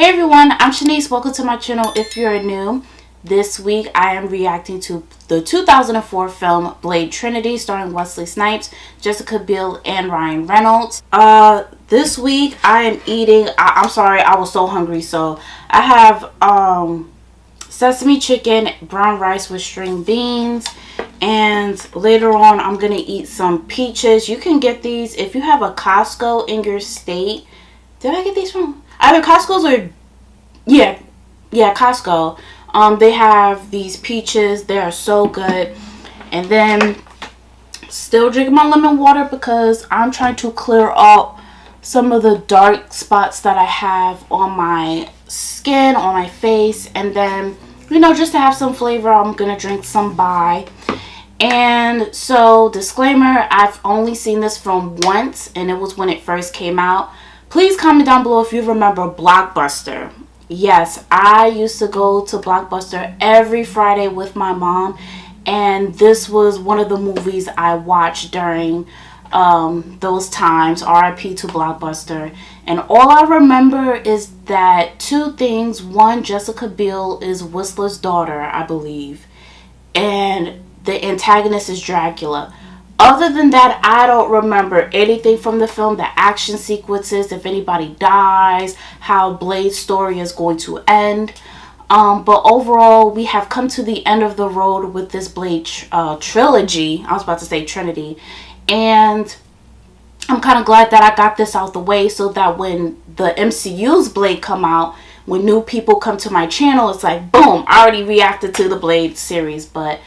Hey everyone, I'm Shanice. Welcome to my channel if you're new. This week I am reacting to the 2004 film Blade Trinity starring Wesley Snipes, Jessica Biel, and Ryan Reynolds. This week I am eating, I'm sorry, I was so hungry, so I have sesame chicken, brown rice with string beans, and later on I'm gonna eat some peaches. You can get these if you have a Costco in your state. Did I get these from either Costco's or yeah Costco? They have these peaches. They are so good. And then still drinking my lemon water because I'm trying to clear up some of the dark spots that I have on my skin, on my face. And then, you know, just to have some flavor, I'm gonna drink some Bai. And so, disclaimer, I've only seen this film once, and it was when it first came out. Please comment down below if you remember Blockbuster. Yes, I used to go to Blockbuster every Friday with my mom, and this was one of the movies I watched during those times. RIP to Blockbuster. And all I remember is that two things. One, Jessica Biel is Whistler's daughter, I believe, and the antagonist is Dracula. Other than that, I don't remember anything from the film. The action sequences, if anybody dies, how Blade's story is going to end. But overall, we have come to the end of the road with this Blade trilogy. I was about to say Trinity. And I'm kind of glad that I got this out the way so that when the MCU's Blade come out, when new people come to my channel, it's like, boom, I already reacted to the Blade series. But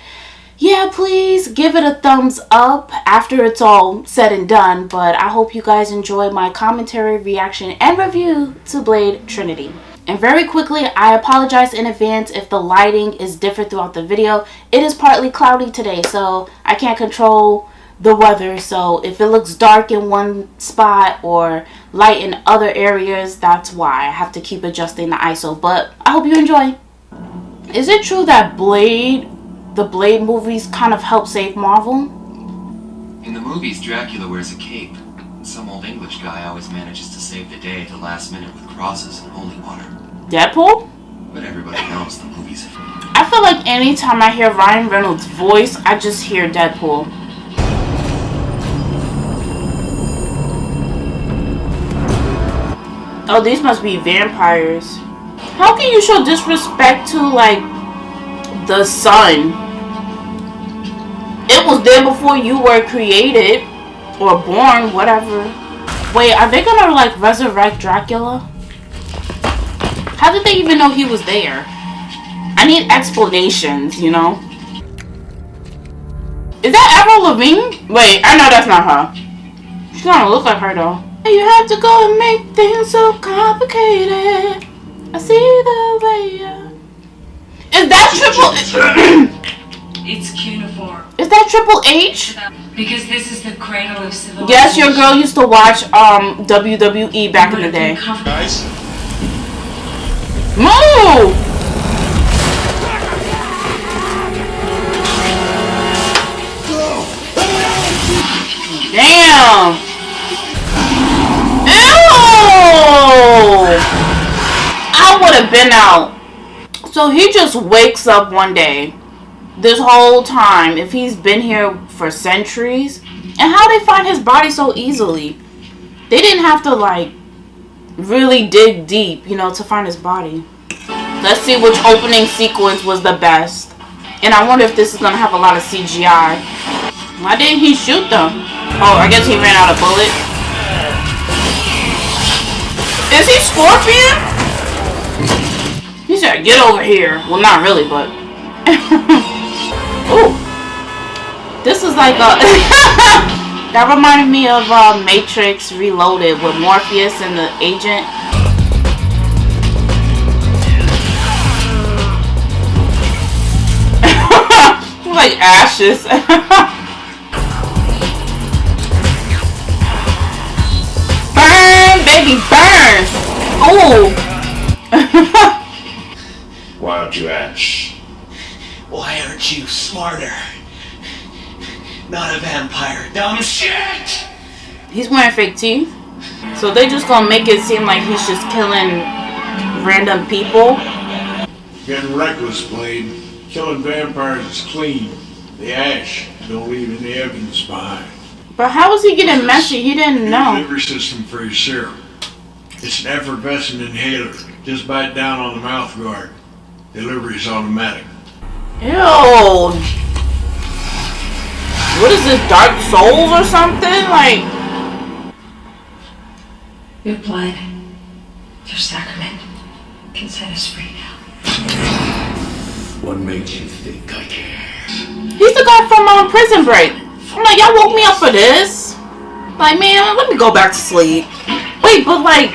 yeah, please give it a thumbs up after it's all said and done. But I hope you guys enjoy my commentary, reaction, and review to Blade Trinity. And very quickly, I apologize in advance if the lighting is different throughout the video. It is partly cloudy today, so I can't control the weather. So if it looks dark in one spot or light in other areas, that's why I have to keep adjusting the ISO. But I hope you enjoy. Is it true that the Blade movies kind of help save Marvel? In the movies, Dracula wears a cape. Some old English guy always manages to save the day at the last minute with crosses and holy water. Deadpool? But everybody knows the movies. I feel like anytime I hear Ryan Reynolds' voice, I just hear Deadpool. Oh, these must be vampires. How can you show disrespect to, like, the sun? It was there before you were created or born, whatever. Wait, are they gonna like resurrect Dracula? How did they even know he was there? I need explanations, you know. Is that Avril Lavigne? Wait, I know that's not her. She don't look like her though. You have to go and make things so complicated. I see the way you... Is that Triple... It's cuneiform. Is that Triple H? Because this is the cradle of civilization. Yes, your girl used to watch WWE back in the day. Guys. Move! Damn! Ew! I would have been out. So he just wakes up one day. This whole time, if he's been here for centuries, and how they find his body so easily? They didn't have to like really dig deep, you know, to find his body. Let's see which opening sequence was the best. And I wonder if this is gonna have a lot of CGI. Why didn't he shoot them? Oh, I guess he ran out of bullets. Is he Scorpion? He said, "Get over here." Well, not really, but. Ooh, this is like a that reminded me of Matrix Reloaded with Morpheus and the agent. Like ashes. Burn, baby, burn. Ooh. Why don't you ash? Why aren't you smarter? Not a vampire, dumb shit! He's wearing fake teeth. So they just gonna make it seem like he's just killing random people. Getting reckless, Blade. Killing vampires is clean. The ash don't leave any evidence behind. But how was he getting messy? He didn't know. Delivery system for his serum. It's an effervescent inhaler. Just bite down on the mouth guard. Delivery is automatic. Ew. What is this, Dark Souls or something? Like... Your blood, your sacrament, can set us free now. What makes you think I care? He's the guy from Prison Break. I'm like, y'all woke me up for this? Like, man, let me go back to sleep. Wait, but like,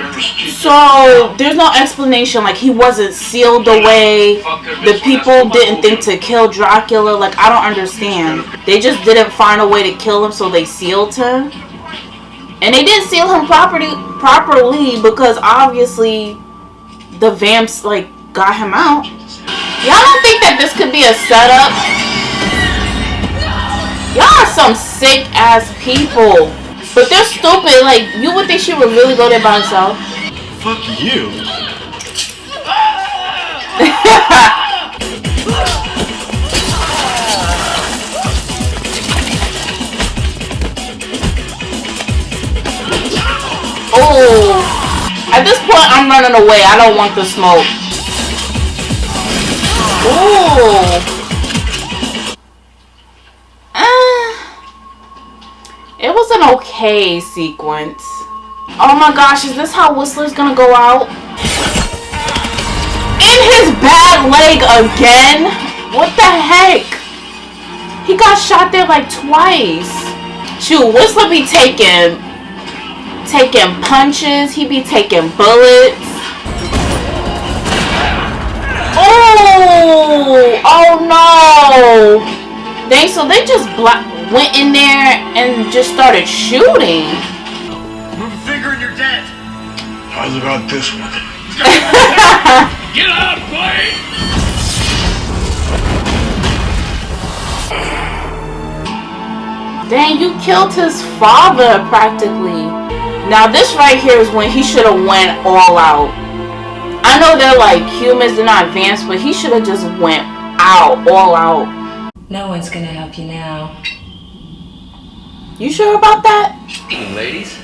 so there's no explanation. Like, he wasn't sealed away. The people didn't think to kill Dracula. Like, I don't understand. They just didn't find a way to kill him, so they sealed him. And they didn't seal him properly because obviously the vamps like got him out. Y'all don't think that this could be a setup? Y'all are some sick ass people. But they're stupid. Like, you would think she would really go there by herself. Fuck you. Oh. At this point, I'm running away. I don't want the smoke. Ooh. It was an okay sequence. Oh my gosh, is this how Whistler's gonna go out? In his bad leg again? What the heck? He got shot there like twice. Shoot, Whistler be taking punches. He be taking bullets. Oh no. Dang, so they just went in there and just started shooting. Move a finger and you're dead. How's about this one? Get out, Blade! Dang, you killed his father practically. Now this right here is when he should have went all out. I know they're like humans, they're not advanced, but he should have just went out, all out. No one's gonna help you now. You sure about that? Ladies?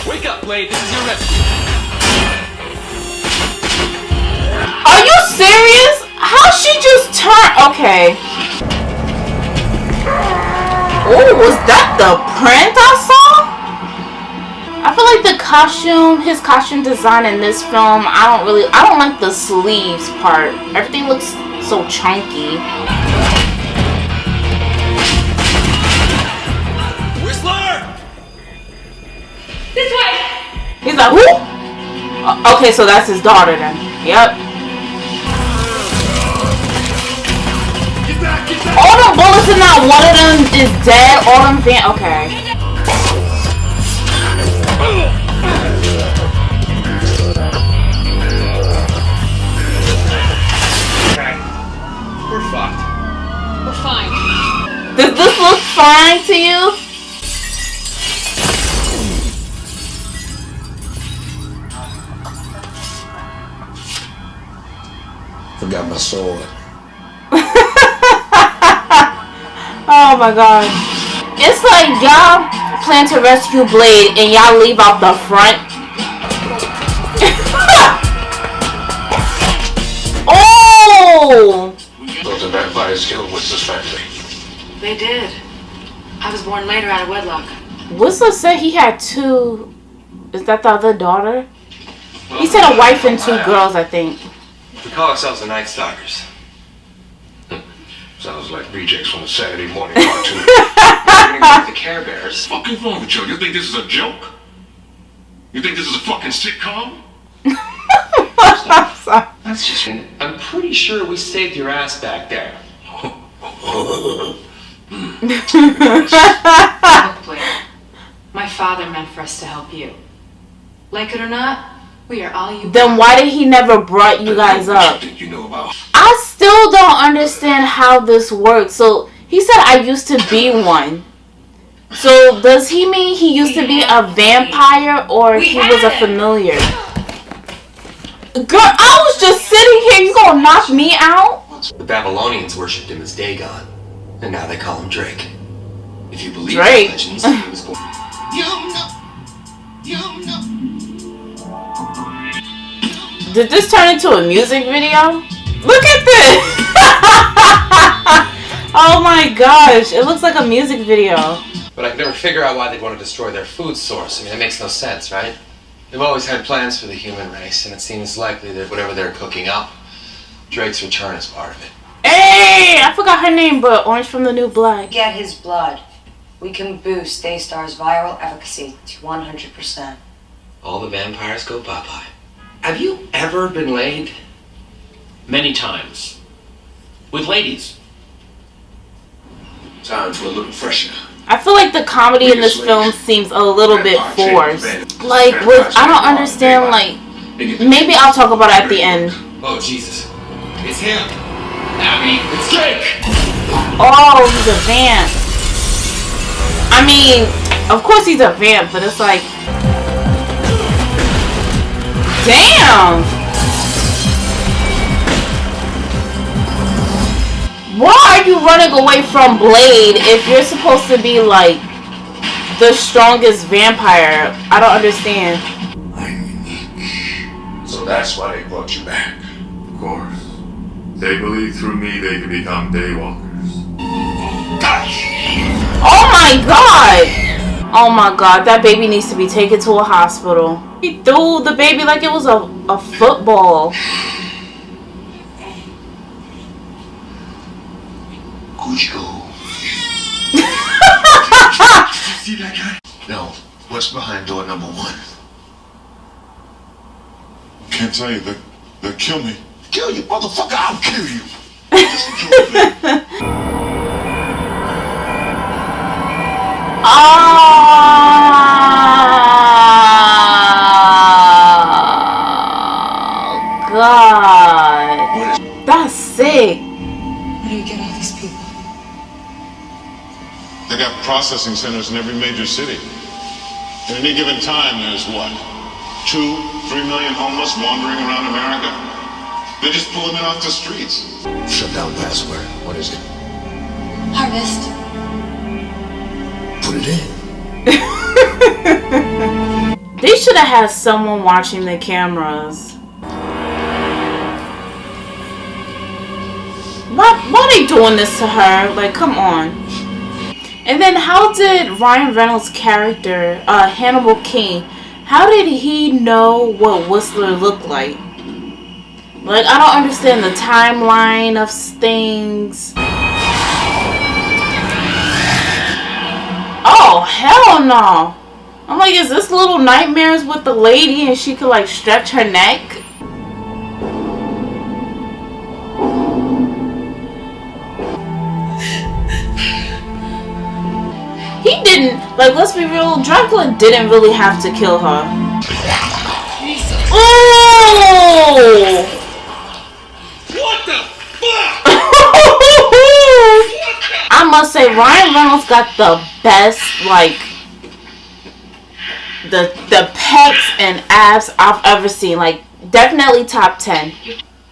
Wake up, Blade. This is your rescue. Are you serious? How she just turned? Okay. Oh, was that the print I saw? I feel like his costume design in this film, I don't like the sleeves part. Everything looks so chunky. Whistler! This way! He's like, who? Okay, so that's his daughter then. Yep. Get back, get back! All them bullets and not one of them is dead. All them okay. We're fucked. We're fine. Does this look fine to you? Forgot my sword. Oh my god. It's like y'all plan to rescue Blade and y'all leave out the front. Oh! Those the vampires killed Whistler's family. They did. I was born later out of wedlock. Whistler said he had two. Is that the other daughter? He said a wife and two girls, I think. We call ourselves the Night Stalkers. Sounds like rejects from a Saturday morning cartoon. We're gonna the Care Bears. Fucking wrong with you? You think this is a joke? You think this is a fucking sitcom? That's just. I'm pretty sure we saved your ass back there. Look, Blair. My father meant for us to help you. Like it or not, we are all you. Then why did he never brought you guys What up? you think you know about? I still don't understand how this works. So he said I used to be one. So does he mean he used to be a vampire or he was a familiar? Girl, I was just sitting here. You gonna knock me out? The Babylonians worshipped him as Dagon, and now they call him Drake. If you believe Drake. the legends, he was born. Did this turn into a music video? Look at this! Oh my gosh, it looks like a music video. But I can never figure out why they'd want to destroy their food source. I mean, it makes no sense, right? They've always had plans for the human race, and it seems likely that whatever they're cooking up, Drake's return is part of it. Hey, I forgot her name, but Orange from the New Black. Get his blood. We can boost Daystar's viral efficacy to 100%. All the vampires go bye-bye. Have you ever been laid? Many times. With ladies. Time for a little freshener. I feel like the comedy in this film seems a little bit forced. Like, I don't understand, like, maybe I'll talk about it at the end. Oh, Jesus. It's him. Abby, it's Drake! Oh, he's a vamp. I mean, of course he's a vamp, but it's like, damn. Why are you running away from Blade if you're supposed to be like the strongest vampire? I don't understand. I'm unique. So that's why they brought you back. Of course. They believe through me they can become daywalkers. Oh my god! Oh my god, that baby needs to be taken to a hospital. He threw the baby like it was a football. Cujo. See that guy? No. What's behind door number 1? Can't tell you. They'll kill me. Kill you, motherfucker! I'll kill you. Oh god. That's sick. Where do you get all these people? They got processing centers in every major city. At any given time, there's what? 2-3 million homeless wandering around America? They just pull them in off the streets. Shut down password. What is it? Harvest. Put it in. They should have had someone watching the cameras. Why are they doing this to her? Like, come on. And then how did Ryan Reynolds' character, Hannibal King, how did he know what Whistler looked like? Like, I don't understand the timeline of things. Oh, hell no. I'm like, is this Little Nightmares with the lady and she could, like, stretch her neck? He didn't, like, let's be real, Dracula didn't really have to kill her. Oh! What the fuck? I must say, Ryan Reynolds got the best, like, the pecs and abs I've ever seen. Like, definitely top 10.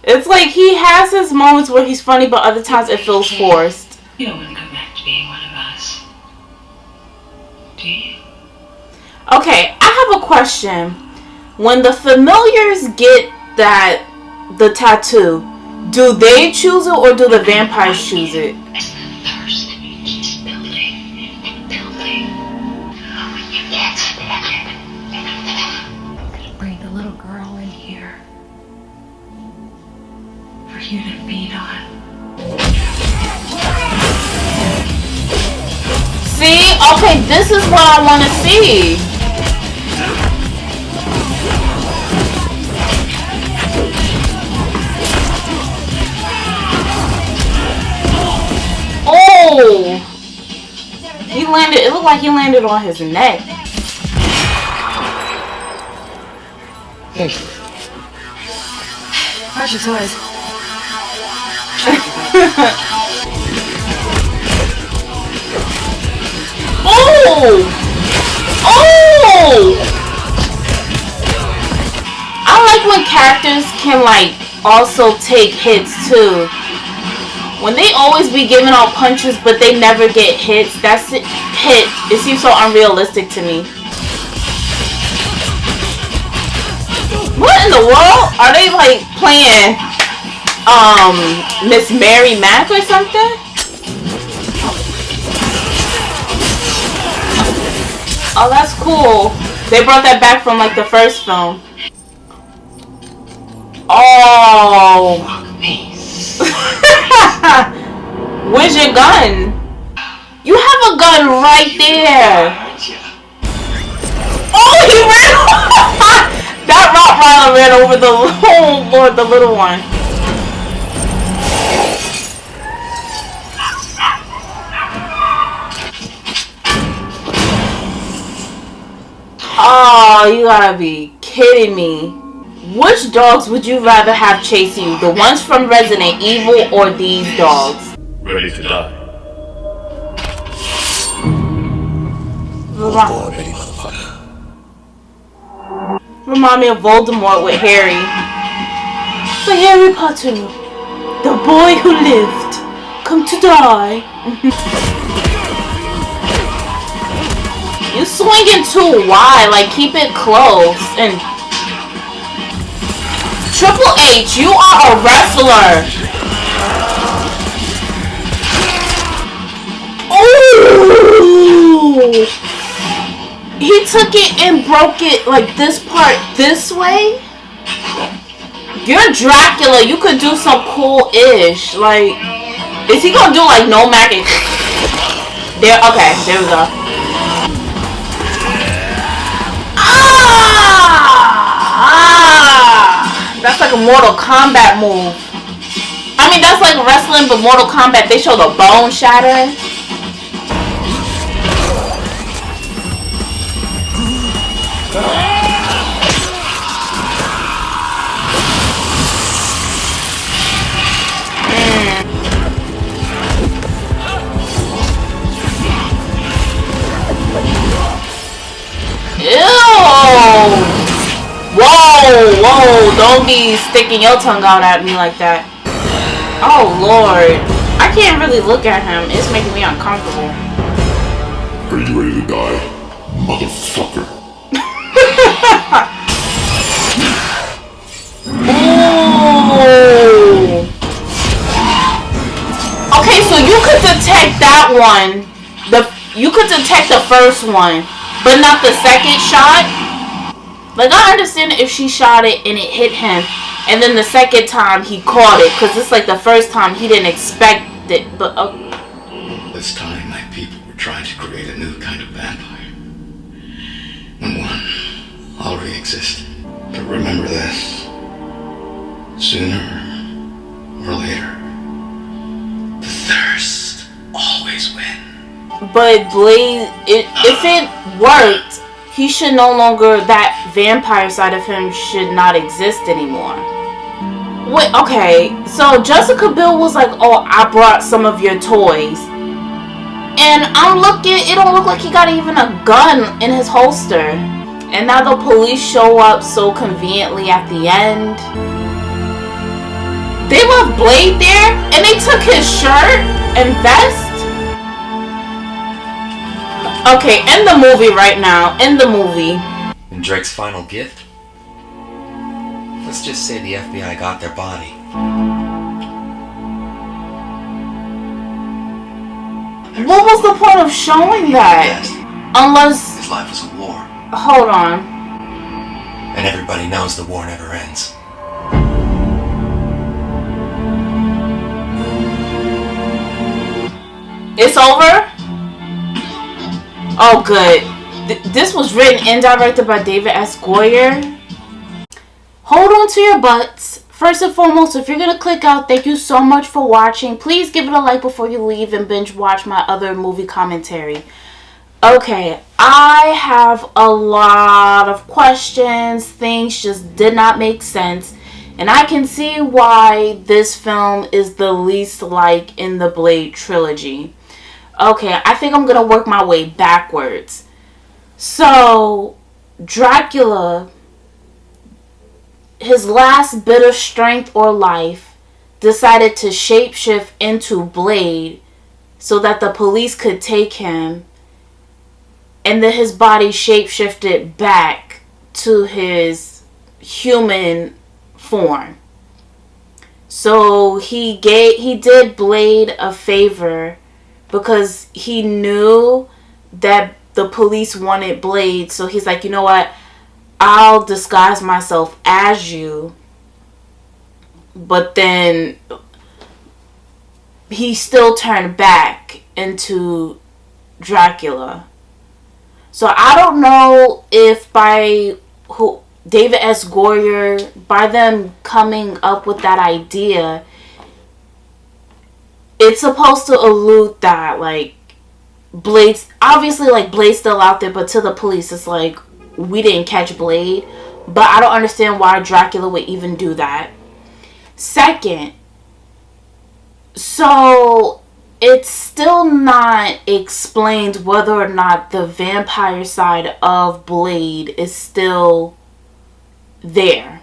It's like he has his moments where he's funny, but other times it feels forced. You don't want to come back to being one of us, do you? Okay, I have a question. When the familiars get the tattoo, do they choose it or do the vampires choose it? As the thirst keeps building and building, when you get bring the little girl in here for you to feed on. See? Okay, this is what I want to see. Oh! He landed, it looked like he landed on his neck. Where's your toys? Oh! Oh! I like when characters can like also take hits too. When they always be giving out punches but they never get hits, that's it. It seems so unrealistic to me. What in the world? Are they like playing Miss Mary Mac or something? Oh, that's cool. They brought that back from like the first film. Oh. Fuck me. Where's your gun? You have a gun right there. Oh, he ran. That Rottweiler ran over the, oh Lord, the little one. Oh, you gotta be kidding me. Which dogs would you rather have chasing you? The ones from Resident Evil or these dogs? Ready to die. Remind me of Voldemort with Harry. So Harry Potter, the boy who lived, come to die. You swinging too wide, like keep it close. And Triple H, you are a wrestler. Ooh! He took it and broke it like this part this way. You're Dracula. You could do some cool-ish. Like, is he gonna do like no Mac and there? Okay, there we go. That's like a Mortal Kombat move. I mean, that's like wrestling, but Mortal Kombat, they show the bone shattering. Ew! Whoa, don't be sticking your tongue out at me like that. Oh, Lord. I can't really look at him. It's making me uncomfortable. Are you ready to die, motherfucker? Ooh. Okay, so you could detect that one. You could detect the first one, but not the second shot. Like, I understand if she shot it and it hit him, and then the second time he caught it, because it's like the first time he didn't expect it, but... This time my people were trying to create a new kind of vampire. And one already existed. But remember this. Sooner or later, the thirst always wins. But Blade, if it worked, he should no longer, that vampire side of him should not exist anymore. Wait, okay, so Jessica Biel was like, oh, I brought some of your toys. And I'm looking, it don't look like he got even a gun in his holster. And now the police show up so conveniently at the end. They left Blade there, and they took his shirt and vest? Okay, end the movie right now. End the movie. And Drake's final gift? Let's just say the FBI got their body. What was the point of showing that? Yes. Unless... His life was a war. Hold on. And everybody knows the war never ends. It's over? Oh, good. This was written and directed by David S. Goyer. Hold on to your butts. First and foremost, if you're going to click out, thank you so much for watching. Please give it a like before you leave and binge watch my other movie commentary. Okay, I have a lot of questions. Things just did not make sense. And I can see why this film is the least liked in the Blade trilogy. Okay, I think I'm gonna work my way backwards. So, Dracula, his last bit of strength or life, decided to shapeshift into Blade so that the police could take him, and then his body shapeshifted back to his human form. So he did Blade a favor because he knew that the police wanted Blade, so he's like, you know what, I'll disguise myself as you. But then he still turned back into Dracula. So I don't know if David S. Goyer, by them coming up with that idea, it's supposed to allude that, like, Blade's, obviously, like, Blade's still out there, but to the police, it's like, we didn't catch Blade. But I don't understand why Dracula would even do that. Second, so it's still not explained whether or not the vampire side of Blade is still there.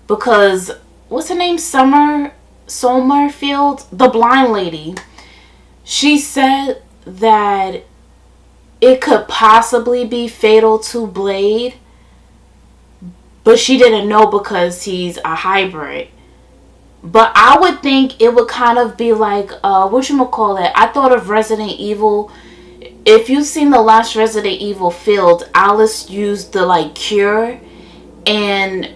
Because, what's her name? Sommerfield? The blind lady. She said that it could possibly be fatal to Blade, but she didn't know because he's a hybrid. But I would think it would kind of be like, whatchamacallit, I thought of Resident Evil. If you've seen the last Resident Evil Field, Alice used the, like, cure, and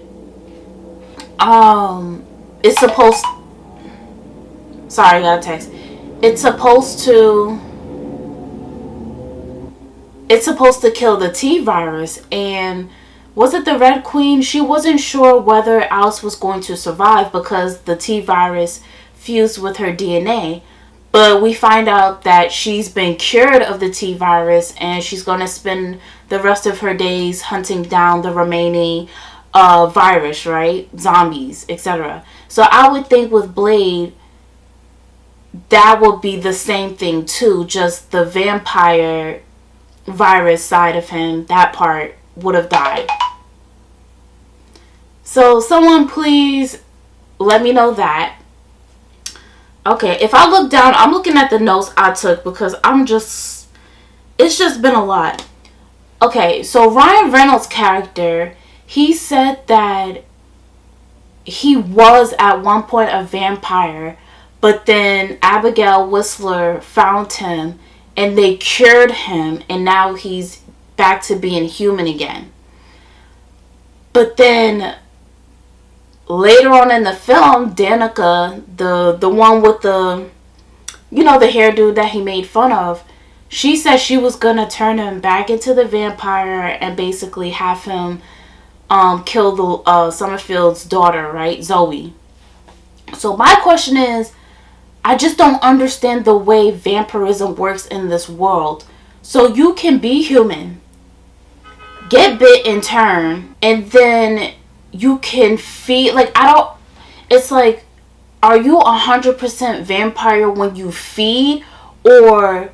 it's supposed, sorry, I got a text. It's supposed to kill the T-virus, and was it the Red Queen? She wasn't sure whether Alice was going to survive because the T-virus fused with her DNA. But we find out that she's been cured of the T-virus, and she's going to spend the rest of her days hunting down the remaining virus, right? Zombies, etc. So I would think with Blade, that would be the same thing too, just the vampire virus side of him, that part would have died. So someone please let me know that. Okay, if I look down, I'm looking at the notes I took because it's just been a lot. Okay, so Ryan Reynolds' character, he said that he was at one point a vampire, but then Abigail Whistler found him and they cured him, and now he's back to being human again. But then later on in the film, Danica, the one with the, the hairdo that he made fun of, she said she was gonna turn him back into the vampire and basically have him kill the Summerfield's daughter, right, Zoe. So my question is, I just don't understand the way vampirism works in this world. So you can be human, get bit in turn, and then you can feed, it's like, are you 100% vampire when you feed, or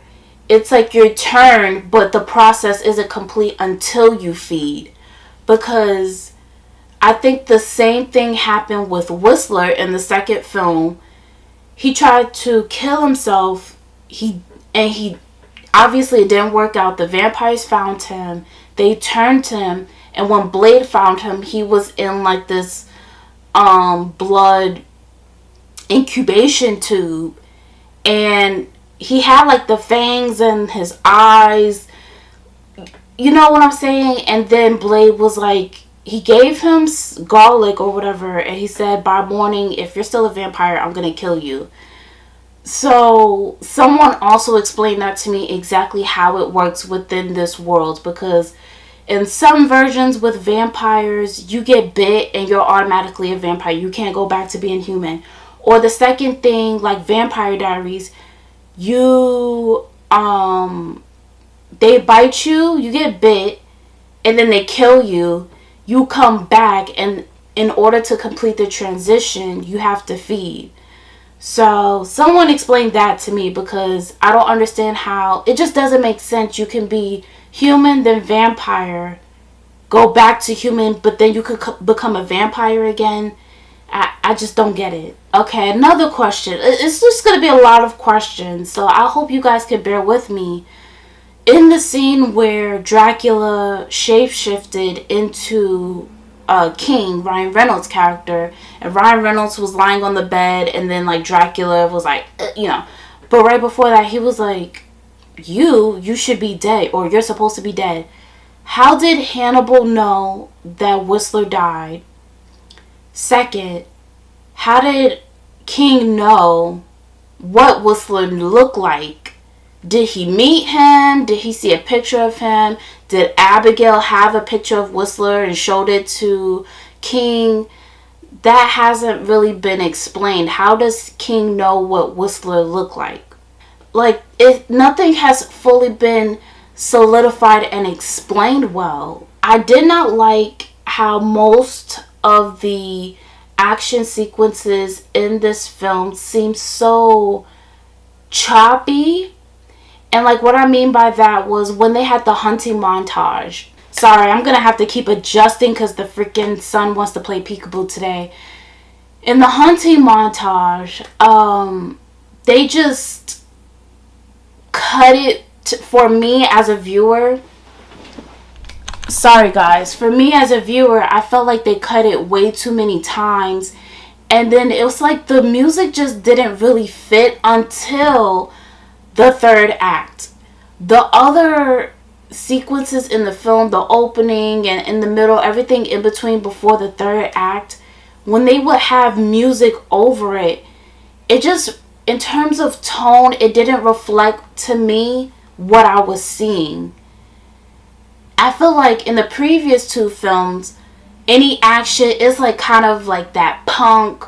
it's like your turn, but the process isn't complete until you feed? Because I think the same thing happened with Whistler in the second film. He tried to kill himself. He obviously it didn't work out. The vampires found him. They turned him, and when Blade found him, he was in like this blood incubation tube, and he had like the fangs in his eyes. You know what I'm saying? And then Blade was like, he gave him garlic or whatever, and he said, by morning, if you're still a vampire, I'm gonna kill you. So someone also explained that to me, exactly how it works within this world, because in some versions with vampires, you get bit and you're automatically a vampire. You can't go back to being human. Or the second thing, like Vampire Diaries, you they bite you, you get bit, and then they kill you. You come back, and in order to complete the transition, you have to feed. So someone explained that to me, because I don't understand how it just doesn't make sense. You can be human, then vampire, go back to human, but then you could become a vampire again. I just don't get it. Okay, another question. It's just going to be a lot of questions, so I hope you guys can bear with me. In the scene where Dracula shapeshifted into King, Ryan Reynolds' character, and Ryan Reynolds was lying on the bed, and then like Dracula was like, but right before that he was like, you should be dead, or you're supposed to be dead. How did Hannibal know that Whistler died? Second, how did King know what Whistler looked like? Did he meet him? Did he see a picture of him? Did Abigail have a picture of Whistler and showed it to King? That hasn't really been explained. How does King know what Whistler looked like? Like, nothing has fully been solidified and explained well. I did not like how most of the action sequences in this film seem so choppy. And like what I mean by that was when they had the hunting montage. Sorry, I'm gonna have to keep adjusting because the freaking son wants to play peekaboo today. In the hunting montage, they just cut it for me as a viewer. Sorry guys, for me as a viewer, I felt like they cut it way too many times, and then it was like the music just didn't really fit until the third act. The other sequences in the film, the opening and in the middle, everything in between before the third act, when they would have music over it, it just, in terms of tone, it didn't reflect to me what I was seeing. I feel like in the previous two films, any action is like kind of like that punk,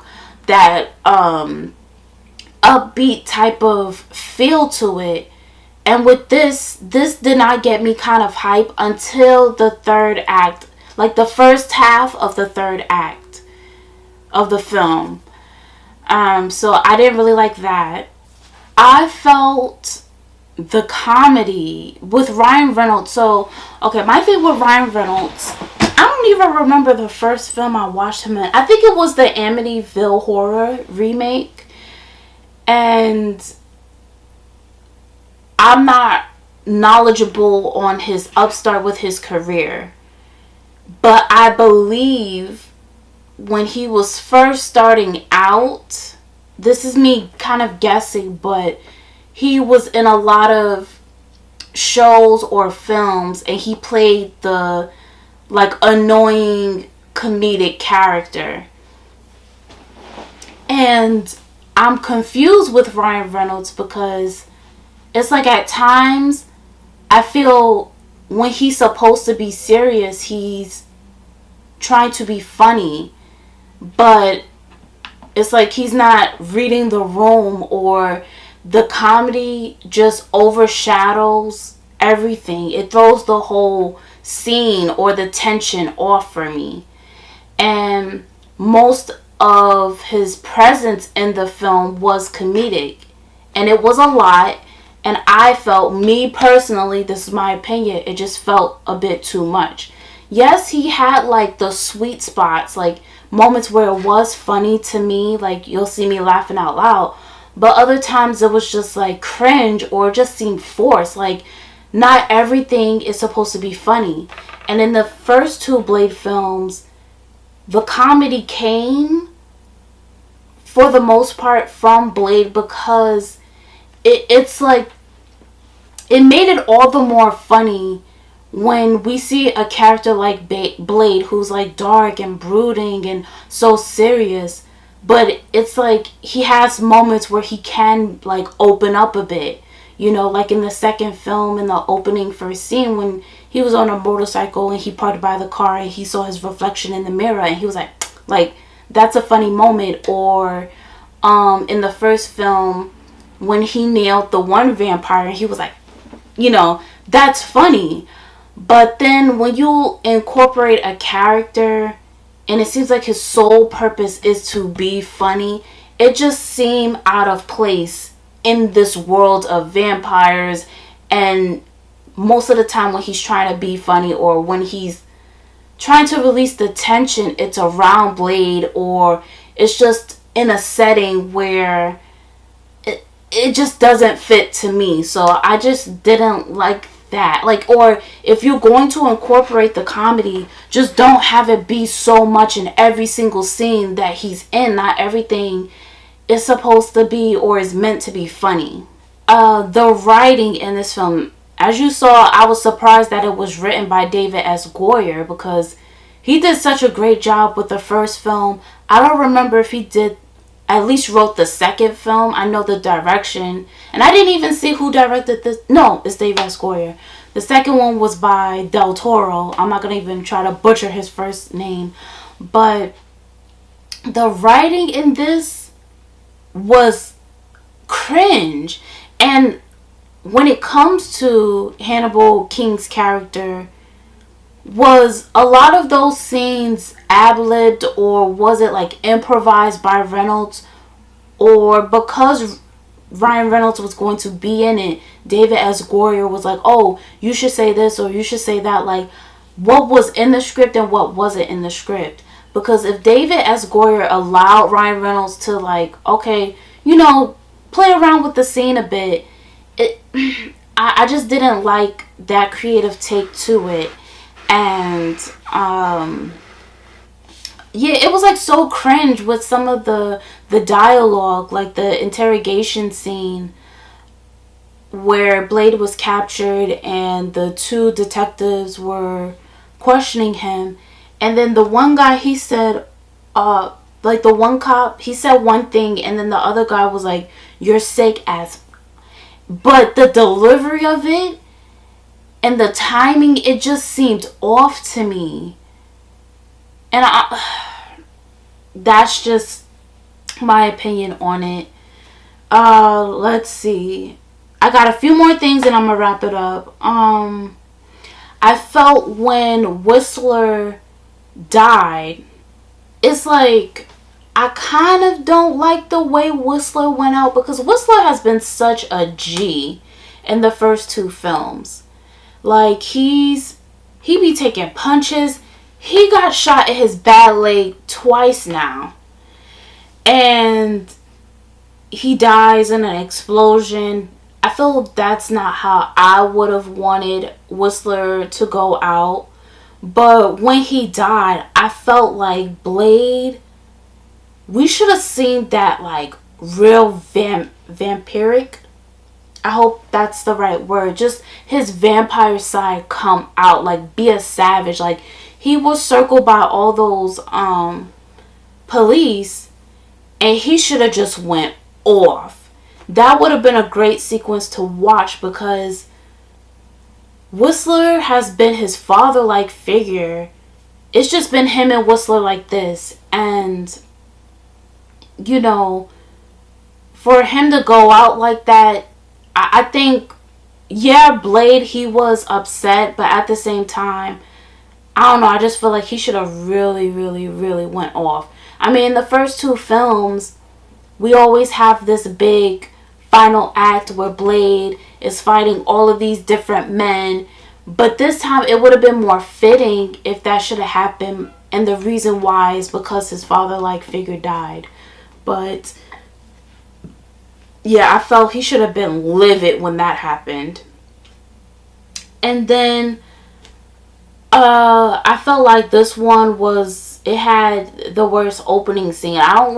that upbeat type of feel to it. And with this did not get me kind of hype until the third act, like the first half of the third act of the film. So I didn't really like that. I felt the comedy with Ryan Reynolds. So, okay, my thing with Ryan Reynolds, I don't even remember the first film I watched him in. I think it was the Amityville Horror remake. And I'm not knowledgeable on his upstart with his career. But I believe when he was first starting out, this is me kind of guessing, but he was in a lot of shows or films and he played the like annoying comedic character. And I'm confused with Ryan Reynolds because it's like at times I feel when he's supposed to be serious, he's trying to be funny, but it's like he's not reading the room, or the comedy just overshadows everything. It throws the whole scene or the tension off for me. And most of his presence in the film was comedic. And it was a lot. And I felt, me personally, this is my opinion, it just felt a bit too much. Yes, he had like the sweet spots, like moments where it was funny to me, like you'll see me laughing out loud. But other times it was just like cringe or just seemed forced. Like not everything is supposed to be funny. And in the first two Blade films, the comedy came for the most part from Blade because it's like it made it all the more funny when we see a character like Blade who's like dark and brooding and so serious. But it's like he has moments where he can like open up a bit. You know, like in the second film, in the opening first scene, when he was on a motorcycle and he parked by the car and he saw his reflection in the mirror and he was like that's a funny moment. Or in the first film, when he nailed the one vampire, he was like, you know, that's funny. But then when you incorporate a character and it seems like his sole purpose is to be funny, it just seemed out of place in this world of vampires. And most of the time when he's trying to be funny, or when he's trying to release the tension, it's around Blade, or it's just in a setting where it just doesn't fit to me. So I just didn't like that. Like, or if you're going to incorporate the comedy, just don't have it be so much in every single scene that he's in. Not everything is supposed to be or is meant to be funny. The writing in this film, as you saw, I was surprised that it was written by David S. Goyer, because he did such a great job with the first film. I don't remember if he did at least wrote the second film. I know the direction, and I didn't even see who directed this. No, it's David S. Goyer. The second one was by Del Toro. I'm not gonna even try to butcher his first name, but the writing in this was cringe. And when it comes to Hannibal King's character, was a lot of those scenes ad-libbed, or was it like improvised by Reynolds? Or because Ryan Reynolds was going to be in it, David S. Goyer was like, oh, you should say this or you should say that. Like, what was in the script and what wasn't in the script? Because if David S. Goyer allowed Ryan Reynolds to, like, okay, you know, play around with the scene a bit, I just didn't like that creative take to it. And yeah, it was like so cringe with some of the dialogue, like the interrogation scene where Blade was captured and the two detectives were questioning him, and then the one guy, he said like the one cop, he said one thing, and then the other guy was like, you're sick as, but the delivery of it and the timing, it just seemed off to me. And that's just my opinion on it. Let's see. I got a few more things and I'm gonna wrap it up. I felt when Whistler died, it's like, I kind of don't like the way Whistler went out, because Whistler has been such a G in the first two films. Like, he be taking punches. He got shot in his bad leg twice now. And he dies in an explosion. I feel that's not how I would have wanted Whistler to go out. But when he died, I felt like Blade, we should have seen that, like, real vampiric, I hope that's the right word, just his vampire side come out, like, be a savage. Like, he was circled by all those police, and he should have just went off. That would have been a great sequence to watch, because Whistler has been his father-like figure. It's just been him and Whistler like this. And, you know, for him to go out like that, I think, yeah, Blade, he was upset, but at the same time, I don't know, I just feel like he should have really, really, really went off. I mean, in the first two films, we always have this big final act where Blade is fighting all of these different men, but this time it would have been more fitting if that should have happened, and the reason why is because his father-like figure died. But yeah, I felt he should have been livid when that happened. And then I felt like this one was, it had the worst opening scene. I don't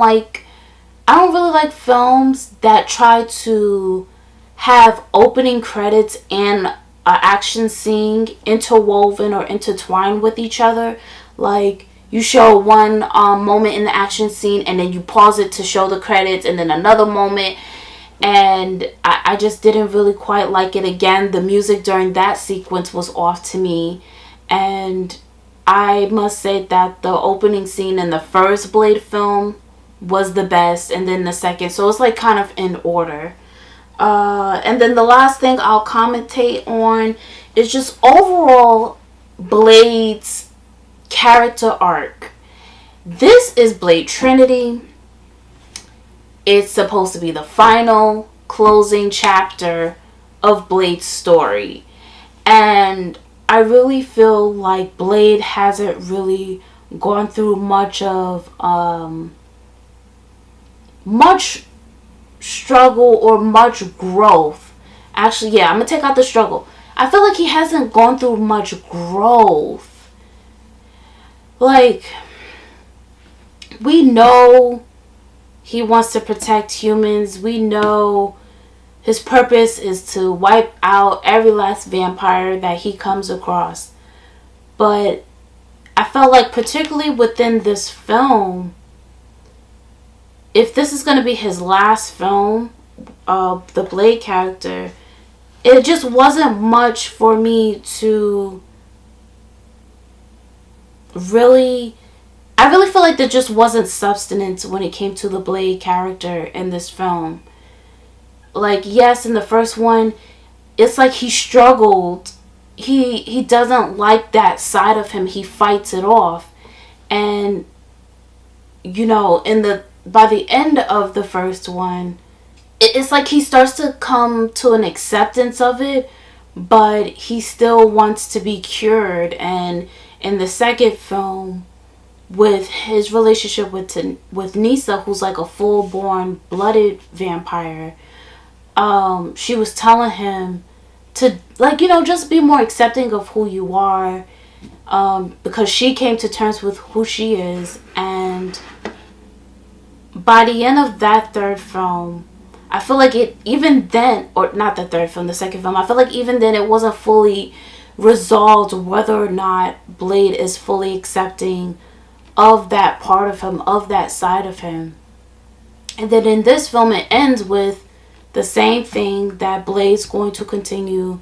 really like films that try to have opening credits and an action scene interwoven or intertwined with each other. Like, you show one moment in the action scene and then you pause it to show the credits, and then another moment. And I just didn't really quite like it. Again, the music during that sequence was off to me. And I must say that the opening scene in the first Blade film was the best, and then the second. So it's like kind of in order. And then the last thing I'll commentate on is just overall Blade's character arc. This is Blade Trinity. it's supposed to be the final closing chapter of Blade's story. And I really feel like Blade hasn't really gone through much struggle or much growth. Actually, yeah, I'm gonna take out the struggle. I feel like he hasn't gone through much growth. Like, we know he wants to protect humans. We know his purpose is to wipe out every last vampire that he comes across. But I felt like, particularly within this film, if this is going to be his last film of the Blade character, it just wasn't much for me to really... I really feel like there just wasn't substance when it came to the Blade character in this film. Like, yes, in the first one, it's like he struggled. He doesn't like that side of him. He fights it off. And, you know, by the end of the first one, it's like he starts to come to an acceptance of it, but he still wants to be cured. And in the second film, with his relationship with Nisa, who's like a full-born blooded vampire, she was telling him to, like, you know, just be more accepting of who you are, because she came to terms with who she is. And by the end of that third film, I feel like it, even then, or not the third film, the second film, I feel like even then it wasn't fully resolved whether or not Blade is fully accepting of that part of him, of that side of him. And then in this film, it ends with the same thing, that Blade's going to continue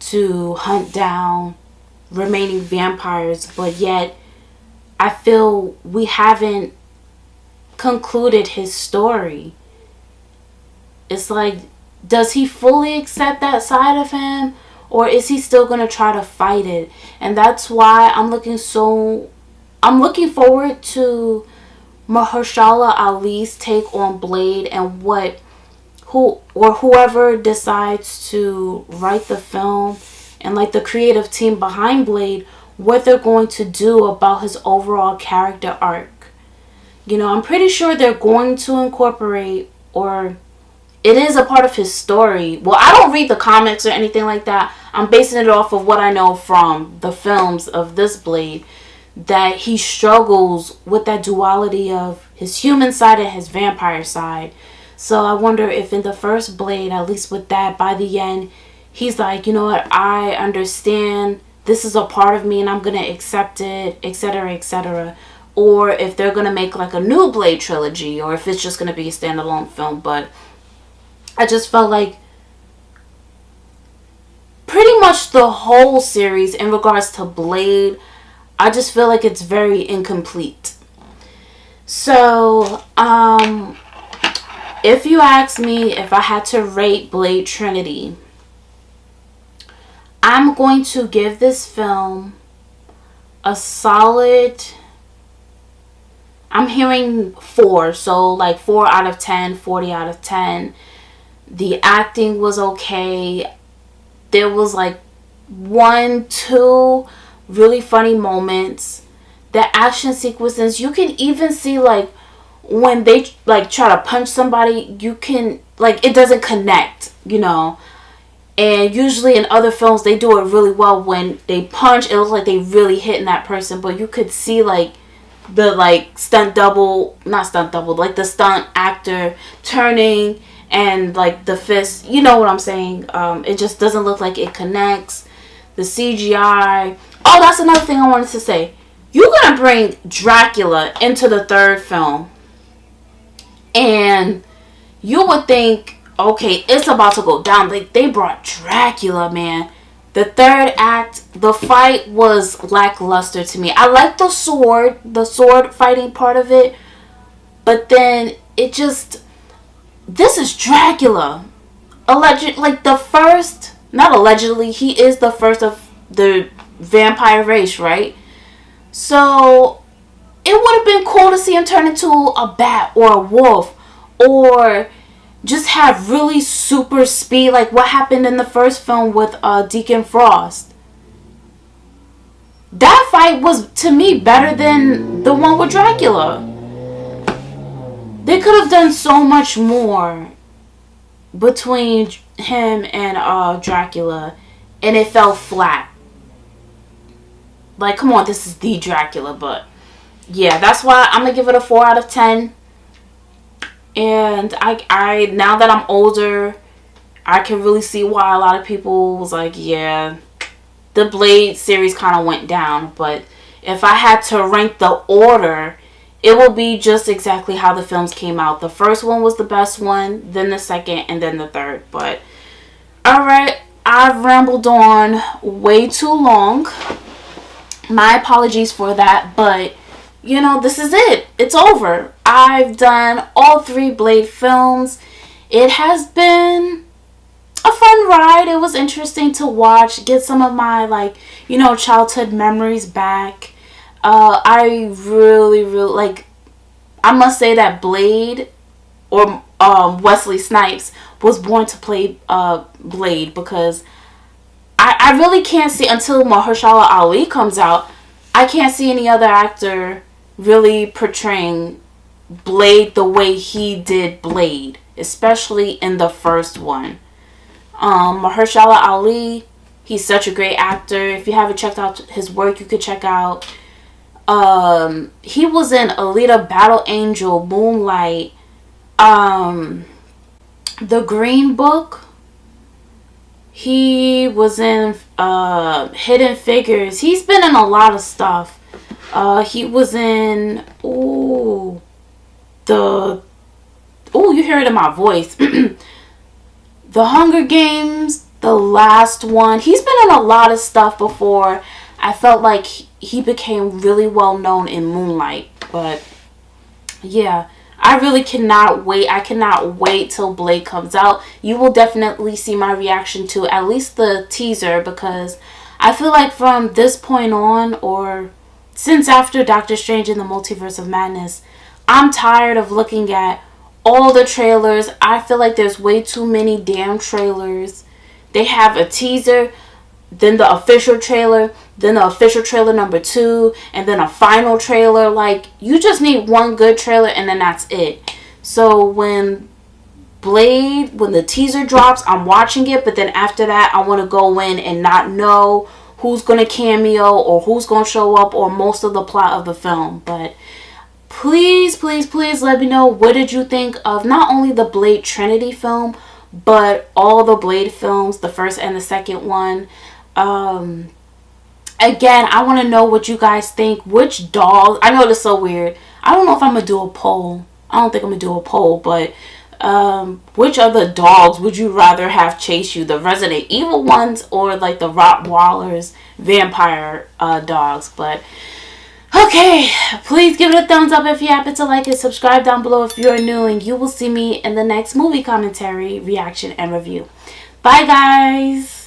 to hunt down remaining vampires, but yet I feel we haven't concluded his story. It's like, does he fully accept that side of him, or is he still going to try to fight it? And that's why I'm looking forward to Mahershala Ali's take on Blade, and whoever decides to write the film and like the creative team behind Blade, what they're going to do about his overall character arc. You know, I'm pretty sure they're going to incorporate, or it is a part of his story. Well, I don't read the comics or anything like that. I'm basing it off of what I know from the films of this Blade, that he struggles with that duality of his human side and his vampire side. So I wonder if in the first Blade, at least with that, by the end, he's like, you know what, I understand, this is a part of me and I'm going to accept it, etc., etc. Or if they're going to make like a new Blade trilogy, or if it's just going to be a standalone film. But I just felt like pretty much the whole series in regards to Blade, I just feel like it's very incomplete. So, if you ask me if I had to rate Blade Trinity, I'm going to give this film a solid, I'm hearing 4. So like 4 out of 10, 40 out of 10. The acting was okay. There was like 1, 2 really funny moments. The action sequences, you can even see like when they like try to punch somebody, you can like, it doesn't connect, you know. And usually in other films they do it really well. When they punch, it looks like they really hitting that person, but you could see like the like stunt actor turning, and like the fist, you know what I'm saying. It just doesn't look like it connects. The CGI. Oh, that's another thing I wanted to say. You're gonna bring Dracula into the third film, and you would think, okay, it's about to go down. Like, they brought Dracula, man. The third act, the fight was lackluster to me. I like the sword fighting part of it, but then it just, this is Dracula. Not allegedly, he is the first of the vampire race, right? So it would have been cool to see him turn into a bat or a wolf, or just have really super speed, like what happened in the first film with Deacon Frost. That fight was, to me, better than the one with Dracula. They could have done so much more between him and Dracula, and it fell flat. Like, come on, this is the Dracula, but yeah, that's why I'm gonna give it a 4 out of 10. And I now that I'm older, I can really see why a lot of people was like, yeah, the Blade series kind of went down. But if I had to rank the order, it will be just exactly how the films came out. The first one was the best one, then the second, and then the third. But alright, I've rambled on way too long. My apologies for that, but you know, this is it. It's over. I've done all 3 Blade films. It has been a fun ride. It was interesting to watch, get some of my, like, you know, childhood memories back. I really, like, I must say that Blade, or Wesley Snipes, was born to play Blade, because I really can't see, until Mahershala Ali comes out, I can't see any other actor really portraying Blade the way he did Blade, especially in the first one. Mahershala Ali, he's such a great actor. If you haven't checked out his work, you could check out. He was in Alita Battle Angel, Moonlight, The Green Book. He was in Hidden Figures. He's been in a lot of stuff. He was in you hear it in my voice. The Hunger Games, the last one. He's been in a lot of stuff before. I felt like he became really well known in Moonlight. But yeah, I really cannot wait. I cannot wait till Blade comes out. You will definitely see my reaction to at least the teaser, because I feel like from this point on, or since after Doctor Strange in the Multiverse of Madness, I'm tired of looking at all the trailers. I feel like there's way too many damn trailers. They have a teaser, then the official trailer, then the official trailer number 2, and then a final trailer. Like, you just need one good trailer and then that's it. So when the teaser drops, I'm watching it, but then after that, I want to go in and not know who's going to cameo or who's going to show up, or most of the plot of the film. But please, please, please let me know, what did you think of not only the Blade Trinity film, but all the Blade films, the first and the second one. Again, I want to know what you guys think. Which dogs, I know this is so weird, I don't know if I'm going to do a poll. I don't think I'm going to do a poll, but which other dogs would you rather have chase you? The Resident Evil ones, or like the Rottweilers, vampire dogs? But okay, please give it a thumbs up if you happen to like it. Subscribe down below if you're new, and you will see me in the next movie commentary, reaction, and review. Bye, guys.